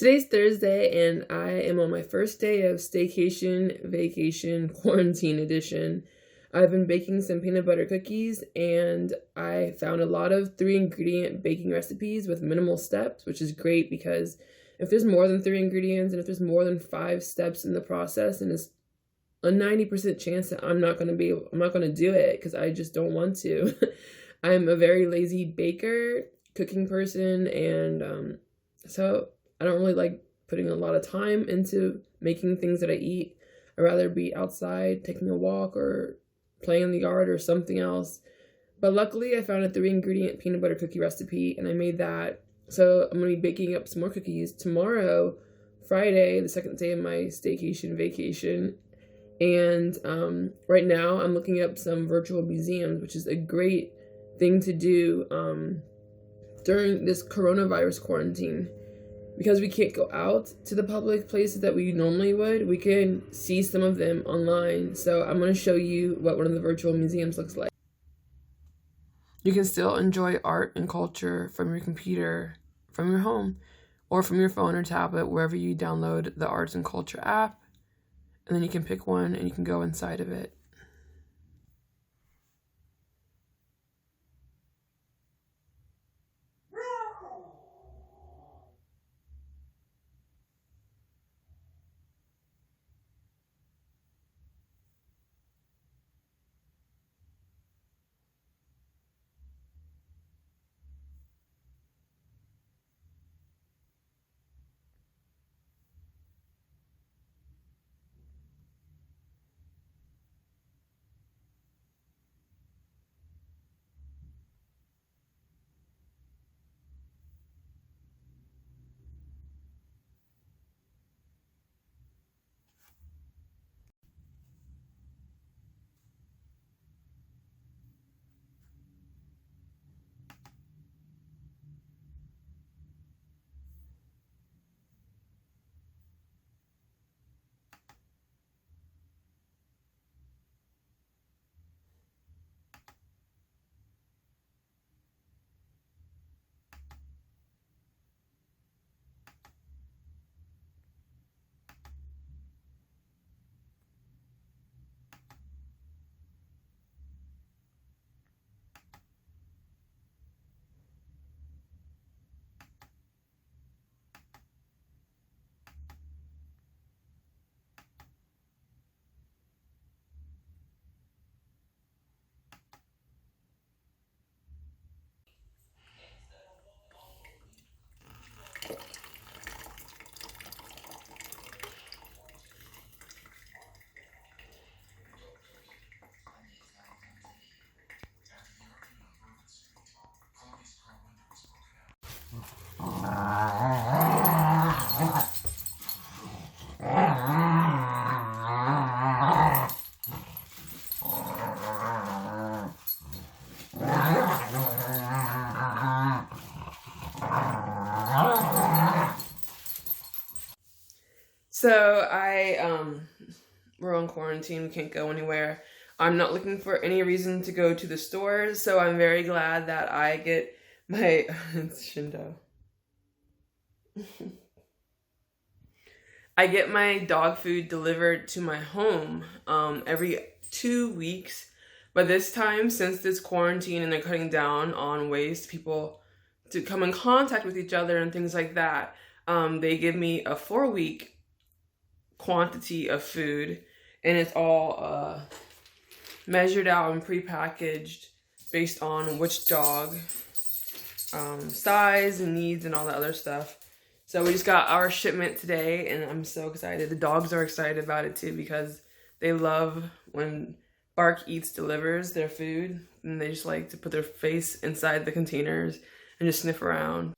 Today's Thursday, and I am on my first day of Staycation, Vacation, Quarantine Edition. I've been baking some peanut butter cookies, and I found a lot of 3-ingredient baking recipes with minimal steps, which is great because if there's more than 3 ingredients and if there's more than 5 steps in the process, and it's a 90% chance that I'm not going to do it because I just don't want to. I'm a very lazy baker, cooking person, and so I don't really like putting a lot of time into making things that I eat. I'd rather be outside, taking a walk, or playing in the yard or something else. But luckily, I found a 3-ingredient peanut butter cookie recipe, and I made that. So I'm going to be baking up some more cookies tomorrow, Friday, the second day of my staycation vacation. And right now, I'm looking up some virtual museums, which is a great thing to do during this coronavirus quarantine. Because we can't go out to the public places that we normally would, we can see some of them online. So I'm going to show you what one of the virtual museums looks like. You can still enjoy art and culture from your computer, from your home, or from your phone or tablet, wherever you download the arts and culture app. And then you can pick one and you can go inside of it. So we're on quarantine, we can't go anywhere. I'm not looking for any reason to go to the stores, so I'm very glad that I get my, it's Shindo. I get my dog food delivered to my home every 2 weeks. But this time, since this quarantine and they're cutting down on ways people to come in contact with each other and things like that, they give me a 4-week quantity of food, and it's all measured out and prepackaged based on which dog, size and needs and all that other stuff. So we just got our shipment today, and I'm so excited. The dogs are excited about it too because they love when Bark Eats delivers their food, and they just like to put their face inside the containers and just sniff around.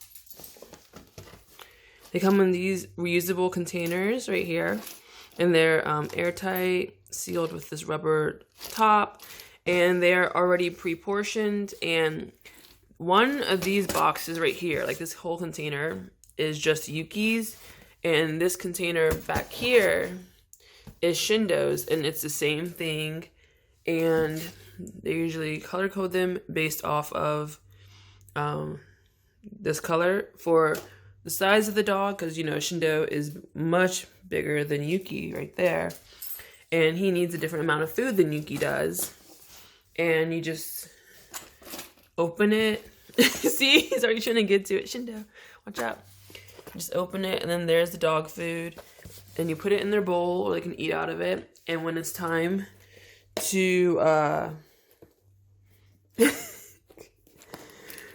They come in these reusable containers right here, and they're airtight, sealed with this rubber top, and they're already pre-portioned. And one of these boxes right here, like this whole container, is just Yuki's, and this container back here is Shindo's, and it's the same thing. And they usually color code them based off of this color. For the size of the dog, because, Shindo is much bigger than Yuki right there. And he needs a different amount of food than Yuki does. And you just open it. See, he's already trying to get to it. Shindo, watch out. Just open it, and then there's the dog food. And you put it in their bowl, or they can eat out of it. And when it's time to,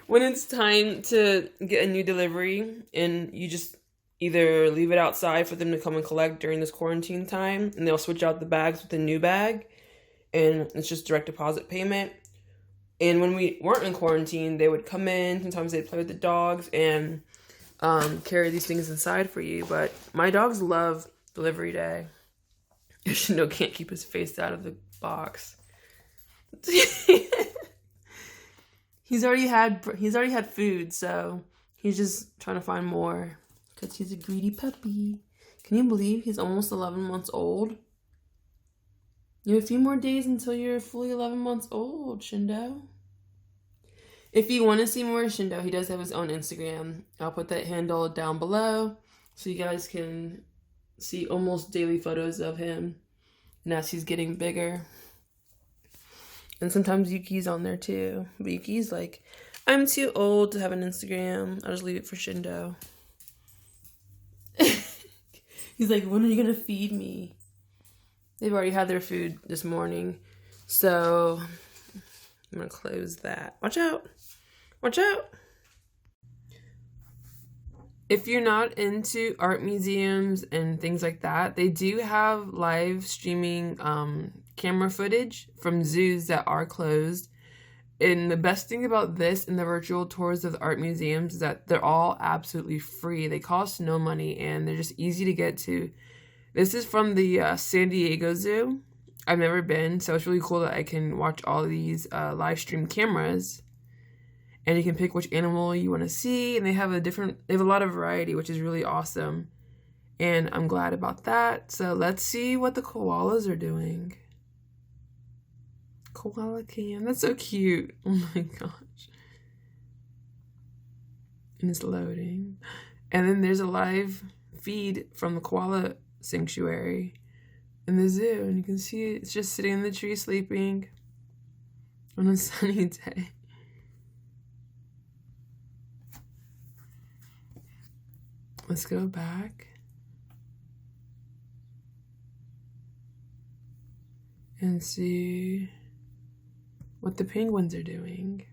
when it's time to get a new delivery, and you just either leave it outside for them to come and collect during this quarantine time, and they'll switch out the bags with a new bag, and it's just direct deposit payment. And when we weren't in quarantine, they would come in. Sometimes they'd play with the dogs and carry these things inside for you. But my dogs love delivery day. Shindo can't keep his face out of the box. He's already had food, so he's just trying to find more because he's a greedy puppy. Can you believe he's almost 11 months old? You have a few more days until you're fully 11 months old, Shindo. If you want to see more Shindo, he does have his own Instagram. I'll put that handle down below so you guys can see almost daily photos of him. And as he's getting bigger. And sometimes Yuki's on there too. But Yuki's like, I'm too old to have an Instagram. I'll just leave it for Shindo. He's like, when are you going to feed me? They've already had their food this morning. So I'm going to close that. Watch out. Watch out. If you're not into art museums and things like that, they do have live streaming camera footage from zoos that are closed. And the best thing about this and the virtual tours of the art museums is that they're all absolutely free. They cost no money and they're just easy to get to. This is from the San Diego Zoo. I've never been, so it's really cool that I can watch all of these live stream cameras. And you can pick which animal you want to see, and they have a lot of variety, which is really awesome. And I'm glad about that. So let's see what the koalas are doing. Koala cam. That's so cute. Oh my gosh. And it's loading. And then there's a live feed from the koala sanctuary in the zoo. And you can see it. It's just sitting in the tree sleeping on a sunny day. Let's go back. And see what the penguins are doing.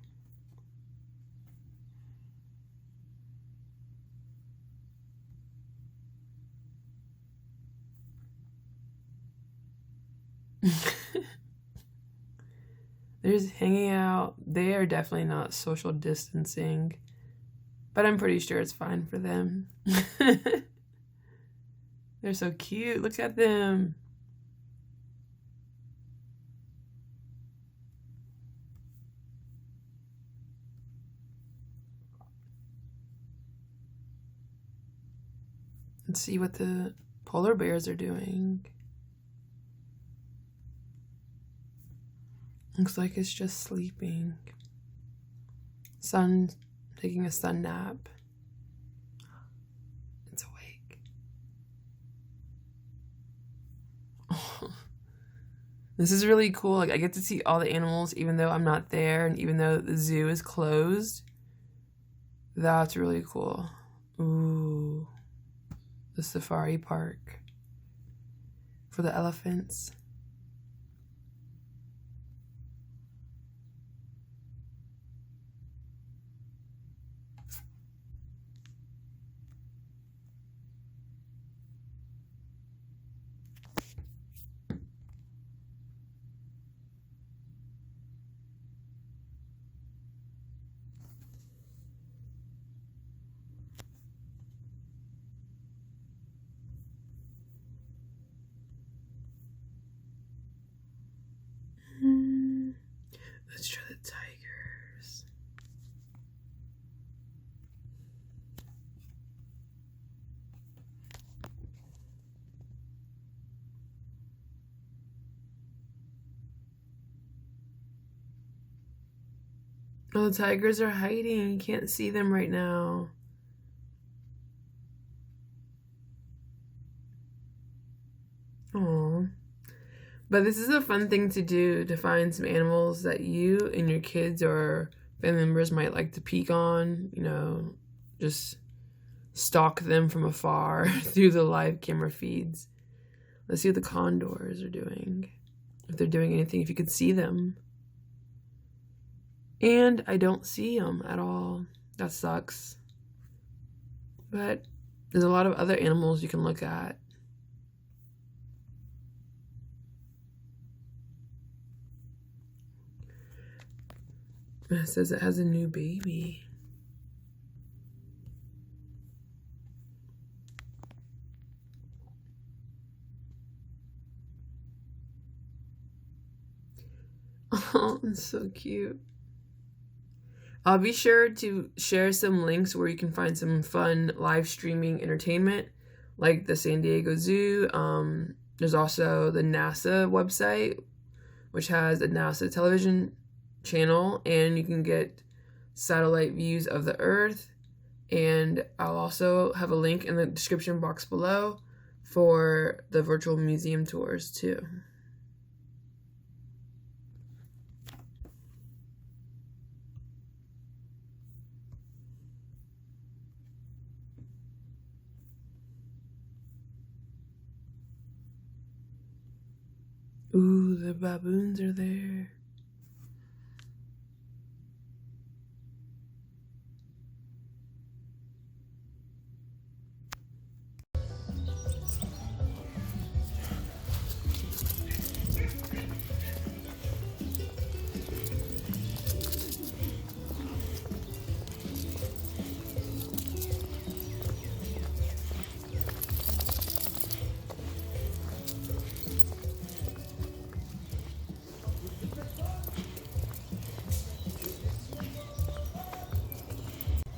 They're just hanging out. They are definitely not social distancing, but I'm pretty sure it's fine for them. They're so cute. Look at them. Let's see what the polar bears are doing. Looks like it's just sleeping. Sun, taking a sun nap. It's awake. Oh. This is really cool. Like, I get to see all the animals even though I'm not there and even though the zoo is closed. That's really cool. Ooh. The safari park for the elephants. Let's try the tigers. Oh, the tigers are hiding. You can't see them right now. Aww. But this is a fun thing to do, to find some animals that you and your kids or family members might like to peek on, just stalk them from afar through the live camera feeds. Let's see what the condors are doing. If they're doing anything, if you could see them. And I don't see them at all. That sucks. But there's a lot of other animals you can look at. It says it has a new baby. Oh, it's so cute. I'll be sure to share some links where you can find some fun live streaming entertainment, like the San Diego Zoo. There's also the NASA website, which has a NASA television channel, and you can get satellite views of the Earth. And I'll also have a link in the description box below for the virtual museum tours too. Ooh, the baboons are there.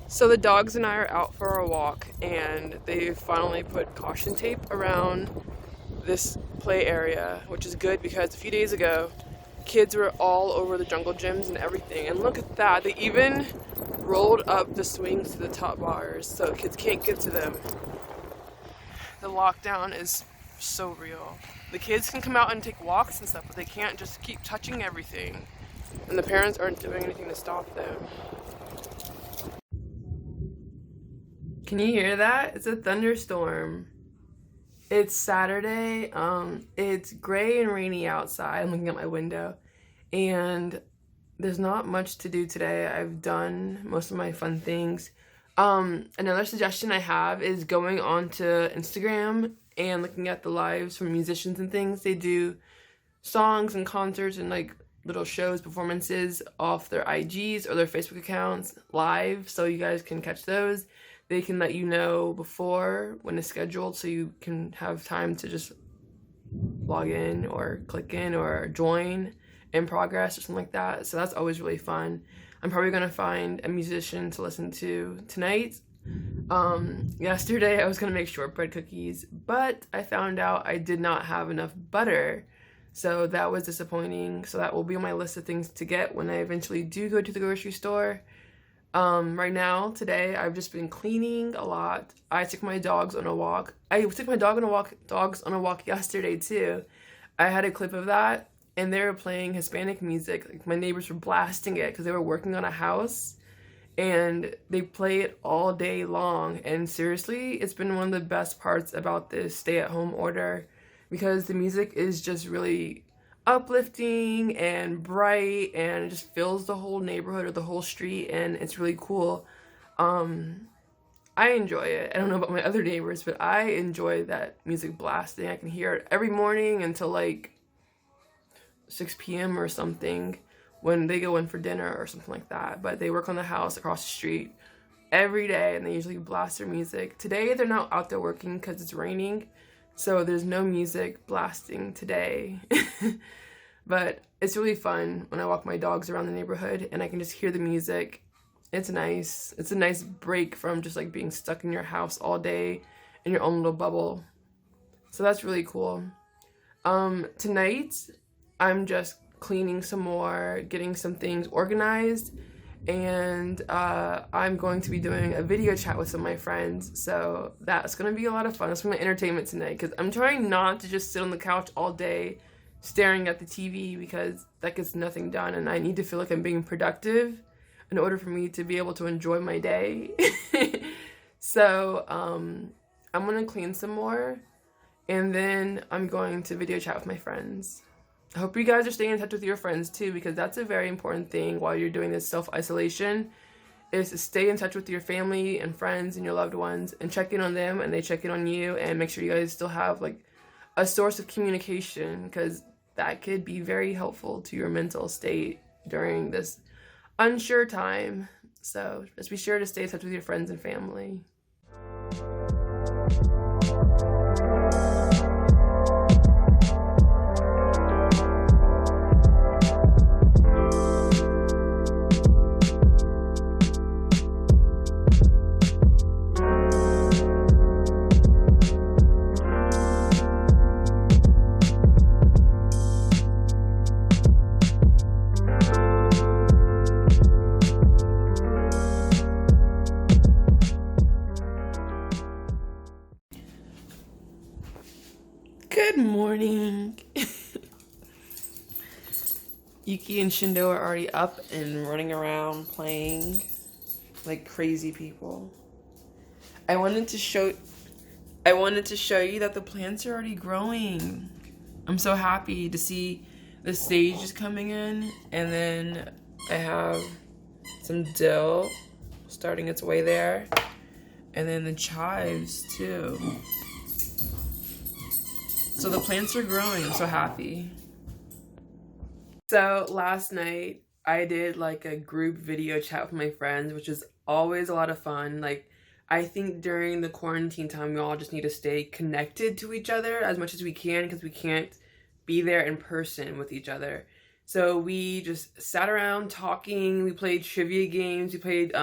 So the dogs and I are out for a walk, and they finally put caution tape around this play area, which is good because a few days ago, kids were all over the jungle gyms and everything. And look at that, they even rolled up the swings to the top bars so kids can't get to them. The lockdown is so real. The kids can come out and take walks and stuff, but they can't just keep touching everything. And the parents aren't doing anything to stop them. Can you hear that? It's a thunderstorm. It's Saturday. It's gray and rainy outside. I'm looking at my window, and there's not much to do today. I've done most of my fun things. Another suggestion I have is going onto Instagram and looking at the lives from musicians and things. They do songs and concerts and like little shows, performances off their IGs or their Facebook accounts live, so you guys can catch those. They can let you know before when it's scheduled, so you can have time to just log in or click in or join in progress or something like that. So that's always really fun. I'm probably gonna find a musician to listen to tonight. Yesterday I was gonna make shortbread cookies, but I found out I did not have enough butter. So that was disappointing. So that will be on my list of things to get when I eventually do go to the grocery store. Right now, today, I've just been cleaning a lot. I took my dogs on a walk. I took my dogs on a walk yesterday too. I had a clip of that, and they were playing Hispanic music. Like, my neighbors were blasting it because they were working on a house, and they play it all day long. And seriously, it's been one of the best parts about this stay-at-home order, because the music is just really uplifting and bright, and it just fills the whole neighborhood or the whole street, and it's really cool. I enjoy it. I don't know about my other neighbors, but I enjoy that music blasting. I can hear it every morning until like 6 p.m. or something when they go in for dinner or something like that. But they work on the house across the street every day, and they usually blast their music. Today they're not out there working because it's raining, so there's no music blasting today. But it's really fun when I walk my dogs around the neighborhood and I can just hear the music. It's nice. It's a nice break from just like being stuck in your house all day in your own little bubble. So that's really cool. Tonight I'm just cleaning some more, getting some things organized, and I'm going to be doing a video chat with some of my friends, so that's going to be a lot of fun. It's my entertainment tonight, because I'm trying not to just sit on the couch all day staring at the TV, because that gets nothing done, and I need to feel like I'm being productive in order for me to be able to enjoy my day. So I'm going to clean some more, and then I'm going to video chat with my friends. I hope you guys are staying in touch with your friends too, because that's a very important thing while you're doing this self-isolation, is to stay in touch with your family and friends and your loved ones and check in on them and they check in on you, and make sure you guys still have like a source of communication, because that could be very helpful to your mental state during this unsure time. So just be sure to stay in touch with your friends and family. Good morning. Yuki and Shindo are already up and running around playing like crazy people. I wanted to show you that the plants are already growing. I'm so happy to see the sage is coming in, and then I have some dill starting its way there, and then the chives too. So the plants are growing. I'm so happy. So last night I did like a group video chat with my friends, which is always a lot of fun. Like, I think during the quarantine time, we all just need to stay connected to each other as much as we can, because we can't be there in person with each other. So we just sat around talking. We played trivia games. We played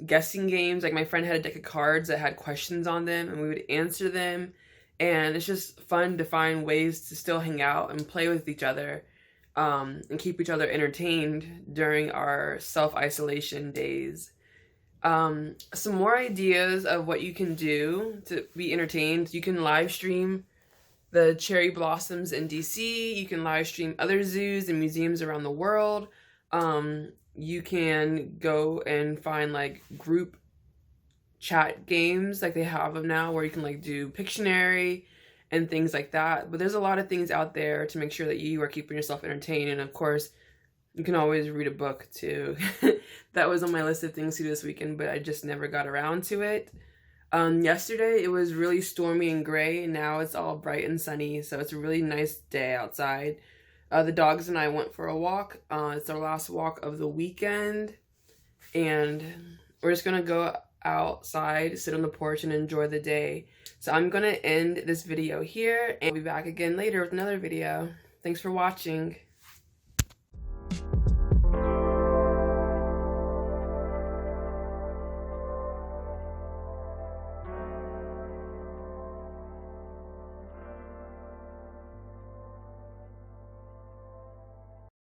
guessing games. Like, my friend had a deck of cards that had questions on them, and we would answer them. And it's just fun to find ways to still hang out and play with each other, and keep each other entertained during our self-isolation days. Some more ideas of what you can do to be entertained. You can live stream the cherry blossoms in DC. You can live stream other zoos and museums around the world. You can go and find like group chat games like they have them now, where you can like do Pictionary and things like that. But there's a lot of things out there to make sure that you are keeping yourself entertained. And of course, you can always read a book too. That was on my list of things to do this weekend, but I just never got around to it. Yesterday it was really stormy and gray, and now it's all bright and sunny, so it's a really nice day outside. The dogs and I went for a walk. It's our last walk of the weekend, and we're just gonna go outside, sit on the porch, and enjoy the day. So I'm gonna end this video here, and I'll be back again later with another video. Thanks for watching.